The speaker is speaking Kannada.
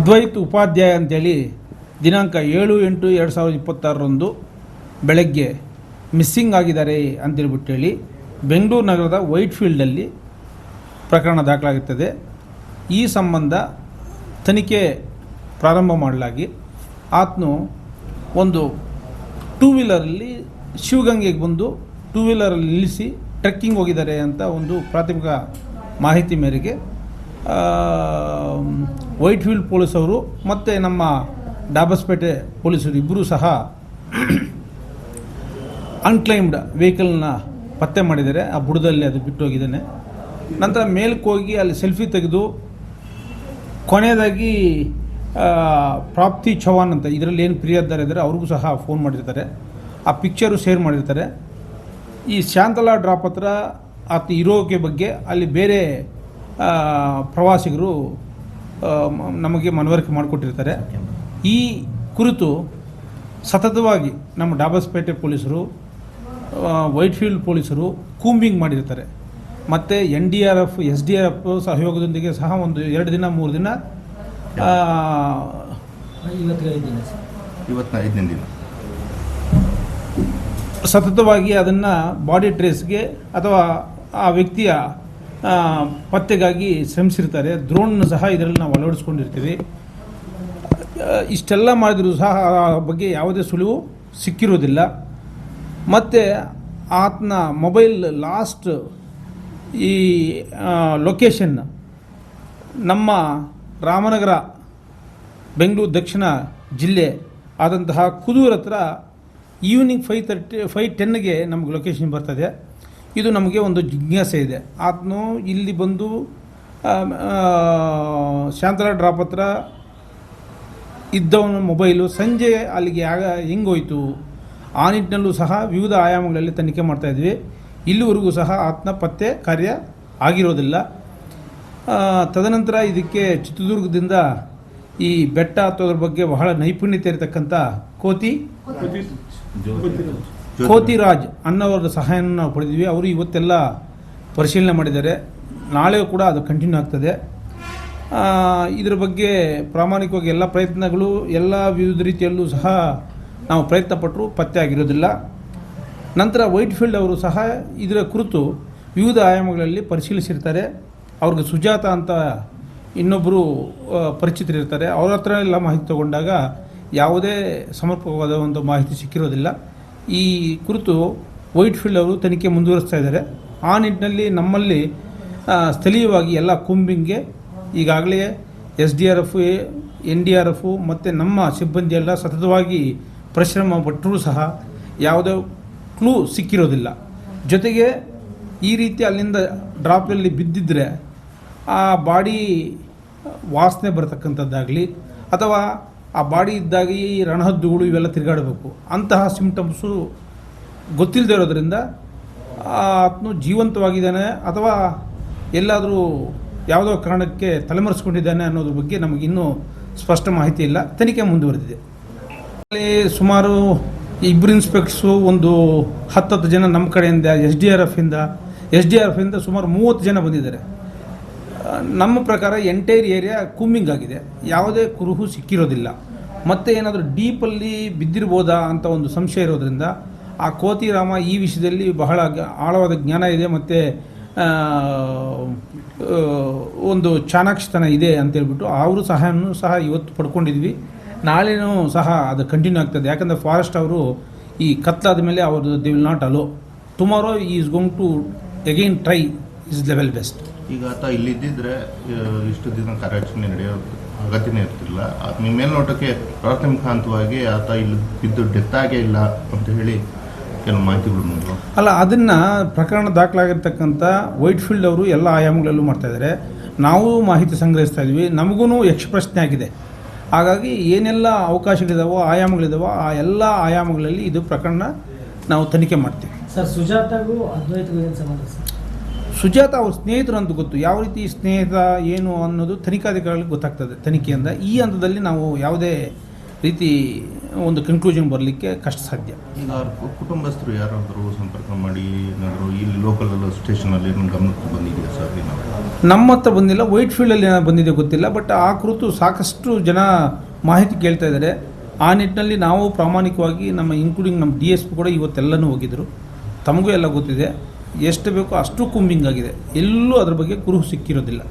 ಅದ್ವೈತ್ ಉಪಾಧ್ಯಾಯ ಅಂತೇಳಿ ದಿನಾಂಕ 7/8/2026 ಬೆಳಗ್ಗೆ ಮಿಸ್ಸಿಂಗ್ ಆಗಿದ್ದಾರೆ ಅಂತೇಳ್ಬಿಟ್ಟು ಬೆಂಗಳೂರು ನಗರದ ವೈಟ್ಫೀಲ್ಡಲ್ಲಿ ಪ್ರಕರಣ ದಾಖಲಾಗುತ್ತದೆ. ಈ ಸಂಬಂಧ ತನಿಖೆ ಪ್ರಾರಂಭ ಮಾಡಲಾಗಿ ಆತನು ಒಂದು ಟೂ ವೀಲರಲ್ಲಿ ಶಿವಗಂಗೆಗೆ ಬಂದು ಟೂ ವೀಲರಲ್ಲಿ ನಿಲ್ಲಿಸಿ ಟ್ರೆಕ್ಕಿಂಗ್ ಹೋಗಿದ್ದಾರೆ ಅಂತ ಒಂದು ಪ್ರಾಥಮಿಕ ಮಾಹಿತಿ ಮೇರೆಗೆ ವೈಟ್ಫೀಲ್ಡ್ ಪೊಲೀಸವರು ಮತ್ತು ನಮ್ಮ ಡಾಬಸ್ಪೇಟೆ ಪೊಲೀಸರು ಇಬ್ಬರೂ ಸಹ ಅನ್ಕ್ಲೈಮ್ಡ್ ವೆಹಿಕಲ್ನ ಪತ್ತೆ ಮಾಡಿದ್ದಾರೆ. ಆ ಬುಡದಲ್ಲಿ ಅದು ಬಿಟ್ಟು ಹೋಗಿದ್ದಾನೆ. ನಂತರ ಮೇಲಕ್ಕೆ ಹೋಗಿ ಅಲ್ಲಿ ಸೆಲ್ಫಿ ತೆಗೆದು ಕೊನೆಯದಾಗಿ ಪ್ರಾಪ್ತಿ ಚೌಹಾಣ್ ಅಂತ ಇದರಲ್ಲಿ ಏನು ಫಿರ್ಯಾದಿದಾರ ಇದ್ದಾರೆ ಅವ್ರಿಗೂ ಸಹ ಫೋನ್ ಮಾಡಿರ್ತಾರೆ. ಆ ಪಿಕ್ಚರು ಶೇರ್ ಮಾಡಿರ್ತಾರೆ. ಈ ಶಾಂತಲಾ ಡ್ರಾಪ್ ಹತ್ರ ಆತ ಇರೋಕೆ ಬಗ್ಗೆ ಅಲ್ಲಿ ಬೇರೆ ಪ್ರವಾಸಿಗರು ನಮಗೆ ಮನವರಿಕೆ ಮಾಡಿಕೊಟ್ಟಿರ್ತಾರೆ. ಈ ಕುರಿತು ಸತತವಾಗಿ ನಮ್ಮ ಡಾಬಸ್ಪೇಟೆ ಪೊಲೀಸರು, ವೈಟ್ಫೀಲ್ಡ್ ಪೊಲೀಸರು ಕೂಂಬಿಂಗ್ ಮಾಡಿರ್ತಾರೆ. ಮತ್ತು NDRF SDRF ಸಹಯೋಗದೊಂದಿಗೆ ಸಹ ಒಂದು 2 ದಿನ 3 ದಿನ ಇವತ್ತು ದಿನ ಸತತವಾಗಿ ಅದನ್ನು ಬಾಡಿ ಟ್ರೇಸ್ಗೆ ಅಥವಾ ಆ ವ್ಯಕ್ತಿಯ ಪತ್ತೆಗಾಗಿ ಶ್ರಮಿಸಿರ್ತಾರೆ. ಡ್ರೋನ್ ಸಹ ಇದರಲ್ಲಿ ನಾವು ಅಳವಡಿಸ್ಕೊಂಡಿರ್ತೀವಿ. ಇಷ್ಟೆಲ್ಲ ಮಾಡಿದರೂ ಸಹ ಆ ಬಗ್ಗೆ ಯಾವುದೇ ಸುಳಿವು ಸಿಕ್ಕಿರೋದಿಲ್ಲ. ಮತ್ತು ಆತನ ಮೊಬೈಲ್ ಲಾಸ್ಟ್ ಈ ಲೊಕೇಶನ್ ನಮ್ಮ ರಾಮನಗರ ಬೆಂಗಳೂರು ದಕ್ಷಿಣ ಜಿಲ್ಲೆ ಆದಂತಹ ಕುದೂರು ಹತ್ರ ಈವ್ನಿಂಗ್ 5:10ಗೆ ನಮಗೆ ಲೊಕೇಶನ್ ಬರ್ತದೆ. ಇದು ನಮಗೆ ಒಂದು ಜಿಜ್ಞಾಸೆ ಇದೆ. ಆತನು ಇಲ್ಲಿ ಬಂದು ಶಾಂತಲಾ ಡ್ರಾಪ್ ಹತ್ರ ಇದ್ದವನ ಮೊಬೈಲು ಸಂಜೆ ಅಲ್ಲಿಗೆ ಹೆಂಗೋಯ್ತು, ಆ ನಿಟ್ಟಿನಲ್ಲೂ ಸಹ ವಿವಿಧ ಆಯಾಮಗಳಲ್ಲಿ ತನಿಖೆ ಮಾಡ್ತಾಯಿದ್ವಿ. ಇಲ್ಲಿವರೆಗೂ ಸಹ ಆತನ ಪತ್ತೆ ಕಾರ್ಯ ಆಗಿರೋದಿಲ್ಲ. ತದನಂತರ ಇದಕ್ಕೆ ಚಿತ್ರದುರ್ಗದಿಂದ ಈ ಬೆಟ್ಟ ಹತ್ತೋದ್ರ ಬಗ್ಗೆ ಬಹಳ ನೈಪುಣ್ಯತೆ ಇರತಕ್ಕಂಥ ಕೋತಿರಾಜ್ ಅನ್ನೋರ ಸಹಾಯನ ನಾವು ಪಡೆದಿದ್ವಿ. ಅವರು ಇವತ್ತೆಲ್ಲ ಪರಿಶೀಲನೆ ಮಾಡಿದ್ದಾರೆ. ನಾಳೆ ಕೂಡ ಅದು ಕಂಟಿನ್ಯೂ ಆಗ್ತದೆ. ಇದರ ಬಗ್ಗೆ ಪ್ರಾಮಾಣಿಕವಾಗಿ ಎಲ್ಲ ಪ್ರಯತ್ನಗಳು ಎಲ್ಲ ವಿವಿಧ ರೀತಿಯಲ್ಲೂ ಸಹ ನಾವು ಪ್ರಯತ್ನಪಟ್ಟರೂ ಪತ್ತೆ ಆಗಿರೋದಿಲ್ಲ. ನಂತರ ವೈಟ್ಫೀಲ್ಡ್ ಅವರು ಸಹ ಇದರ ಕುರಿತು ವಿವಿಧ ಆಯಾಮಗಳಲ್ಲಿ ಪರಿಶೀಲಿಸಿರ್ತಾರೆ. ಅವ್ರಿಗೆ ಸುಜಾತ ಅಂತ ಇನ್ನೊಬ್ಬರು ಪರಿಚಿತರಿರ್ತಾರೆ. ಅವ್ರ ಹತ್ರ ಎಲ್ಲ ಮಾಹಿತಿ ತಗೊಂಡಾಗ ಯಾವುದೇ ಸಮರ್ಪಕವಾದ ಒಂದು ಮಾಹಿತಿ ಸಿಕ್ಕಿರೋದಿಲ್ಲ. ಈ ಕುರಿತು ವೈಟ್ಫೀಲ್ಡ್ ಅವರು ತನಿಖೆ ಮುಂದುವರಿಸ್ತಾ ಇದ್ದಾರೆ. ಆ ನಿಟ್ಟಿನಲ್ಲಿ ನಮ್ಮಲ್ಲಿ ಸ್ಥಳೀಯವಾಗಿ ಎಲ್ಲ ಕೂಂಬಿಂಗ್ಗೆ ಈಗಾಗಲೇ SDRF NDRF ಮತ್ತು ನಮ್ಮ ಸಿಬ್ಬಂದಿ ಎಲ್ಲ ಸತತವಾಗಿ ಪರಿಶ್ರಮ ಪಟ್ಟರೂ ಸಹ ಯಾವುದೇ ಕ್ಲೂ ಸಿಕ್ಕಿರೋದಿಲ್ಲ. ಜೊತೆಗೆ ಈ ರೀತಿ ಅಲ್ಲಿಂದ ಡ್ರಾಪಲ್ಲಿ ಬಿದ್ದಿದ್ದರೆ ಆ ಬಾಡಿ ವಾಸನೆ ಬರತಕ್ಕಂಥದ್ದಾಗಲಿ ಅಥವಾ ಆ ಬಾಡಿ ಇದ್ದಾಗ ಈ ರಣಹದ್ದುಗಳು ಇವೆಲ್ಲ ತಿರುಗಾಡಬೇಕು, ಅಂತಹ ಸಿಂಪ್ಟಮ್ಸು ಗೊತ್ತಿಲ್ಲದೆ ಇರೋದ್ರಿಂದ ಆತನು ಜೀವಂತವಾಗಿದ್ದಾನೆ ಅಥವಾ ಎಲ್ಲಾದರೂ ಯಾವುದೋ ಕಾರಣಕ್ಕೆ ತಲೆಮರೆಸ್ಕೊಂಡಿದ್ದಾನೆ ಅನ್ನೋದ್ರ ಬಗ್ಗೆ ನಮಗಿನ್ನೂ ಸ್ಪಷ್ಟ ಮಾಹಿತಿ ಇಲ್ಲ. ತನಿಖೆ ಮುಂದುವರೆದಿದೆ. ಅಲ್ಲಿ ಸುಮಾರು 2 ಇನ್ಸ್ಪೆಕ್ಟ್ಸು, ಒಂದು 10 ಜನ ನಮ್ಮ ಕಡೆಯಿಂದ SDRF ಸುಮಾರು 30 ಜನ ಬಂದಿದ್ದಾರೆ. ನಮ್ಮ ಪ್ರಕಾರ ಎಂಟೈರ್ ಏರಿಯಾ ಕೂಂಬಿಂಗ್ ಆಗಿದೆ. ಯಾವುದೇ ಕುರುಹು ಸಿಕ್ಕಿರೋದಿಲ್ಲ. ಮತ್ತು ಏನಾದರೂ ಡೀಪಲ್ಲಿ ಬಿದ್ದಿರ್ಬೋದಾ ಅಂತ ಒಂದು ಸಂಶಯ ಇರೋದ್ರಿಂದ ಆ ಕೋತಿರಾಮ ಈ ವಿಷಯದಲ್ಲಿ ಬಹಳ ಆಳವಾದ ಜ್ಞಾನ ಇದೆ ಮತ್ತು ಒಂದು ಚಾಣಾಕ್ಷತನ ಇದೆ ಅಂತೇಳ್ಬಿಟ್ಟು ಅವರು ಸಹಾಯನೂ ಸಹ ಇವತ್ತು ಪಡ್ಕೊಂಡಿದ್ವಿ. ನಾಳೆನೂ ಸಹ ಅದು ಕಂಟಿನ್ಯೂ ಆಗ್ತದೆ. ಯಾಕಂದರೆ ಫಾರೆಸ್ಟ್ ಅವರು ಈ ಕತ್ಲಾದ ಮೇಲೆ ಅವರು they will not allow. Tomorrow is going to again try his level best. ಈಗ ಆತ ಇಲ್ಲಿದ್ದಿದ್ರೆ ಇಷ್ಟು ದಿನ ಕಾರ್ಯಾಚರಣೆ ನಡೆಯೋ ಅಗತ್ಯನೇ ಇರ್ತಿಲ್ಲ. ನಿಮ್ಮ ಮೇಲ್ನೋಟಕ್ಕೆ ಪ್ರಾಥಮಿಕ ಹಂತವಾಗಿ ಆತ ಇಲ್ಲಿ ಬಿದ್ದು ಡೆತ್ ಆಗೇ ಇಲ್ಲ ಅಂತ ಹೇಳಿ ಕೆಲವು ಮಾಹಿತಿಗಳು ಬಂದವು. ಅಲ್ಲ, ಅದನ್ನು ಪ್ರಕರಣ ದಾಖಲಾಗಿರ್ತಕ್ಕಂಥ ವೈಟ್ಫೀಲ್ಡ್ ಅವರು ಎಲ್ಲ ಆಯಾಮಗಳಲ್ಲೂ ಮಾಡ್ತಾಯಿದ್ದಾರೆ. ನಾವು ಮಾಹಿತಿ ಸಂಗ್ರಹಿಸ್ತಾ ಇದ್ವಿ. ನಮಗೂ ಪ್ರಶ್ನೆ ಆಗಿದೆ. ಹಾಗಾಗಿ ಏನೆಲ್ಲ ಅವಕಾಶಗಳಿದಾವೋ ಆಯಾಮಗಳಿದಾವೋ ಆ ಎಲ್ಲ ಆಯಾಮಗಳಲ್ಲಿ ಇದು ಪ್ರಕರಣ ನಾವು ತನಿಖೆ ಮಾಡ್ತೀವಿ. ಸರ್, ಸುಜಾತಗೂ ಅದ್ವೈತಗೂ ಏನು ಸಂಬಂಧ ಸರ್? ಸುಜಾತ ಅವ್ರ ಸ್ನೇಹಿತರು ಅಂತ ಗೊತ್ತು. ಯಾವ ರೀತಿ ಸ್ನೇಹಿತ ಏನು ಅನ್ನೋದು ತನಿಖಾಧಿಕಾರಿಗಳಿಗೆ ಗೊತ್ತಾಗ್ತದೆ ತನಿಖೆಯಿಂದ. ಈ ಹಂತದಲ್ಲಿ ನಾವು ಯಾವುದೇ ರೀತಿ ಒಂದು ಕನ್ಕ್ಲೂಷನ್ ಬರಲಿಕ್ಕೆ ಕಷ್ಟ ಸಾಧ್ಯ. ಈಗ ಅವ್ರ ಕುಟುಂಬಸ್ಥರು ಯಾರಾದರೂ ಸಂಪರ್ಕ ಮಾಡಿ ಏನಾದರೂ ಇಲ್ಲಿ ಲೋಕಲ್ ಸ್ಟೇಷನಲ್ಲಿ ಏನೋ ಗಮನಕ್ಕೆ ಬಂದಿದೆಯಾ ಸರ್? ನಮ್ಮ ಹತ್ರ ಬಂದಿಲ್ಲ, ವೈಟ್ ಫೀಲ್ಡಲ್ಲಿ ಏನೋ ಬಂದಿದೆ ಗೊತ್ತಿಲ್ಲ. ಬಟ್ ಆ ಕುರಿತು ಸಾಕಷ್ಟು ಜನ ಮಾಹಿತಿ ಕೇಳ್ತಾ ಇದ್ದಾರೆ. ಆ ನಿಟ್ಟಿನಲ್ಲಿ ನಾವು ಪ್ರಾಮಾಣಿಕವಾಗಿ ನಮ್ಮ ಇನ್ಕ್ಲೂಡಿಂಗ್ ನಮ್ಮ DSP ಕೂಡ ಇವತ್ತೆಲ್ಲನೂ ಹೋಗಿದ್ದರು. ತಮಗೂ ಎಲ್ಲ ಗೊತ್ತಿದೆ, ಎಷ್ಟು ಬೇಕೋ ಅಷ್ಟು ಕುಂಬಿಂಗ್ ಆಗಿದೆ, ಎಲ್ಲೂ ಅದ್ರ ಬಗ್ಗೆ ಕುರುಹು ಸಿಕ್ಕಿರೋದಿಲ್ಲ.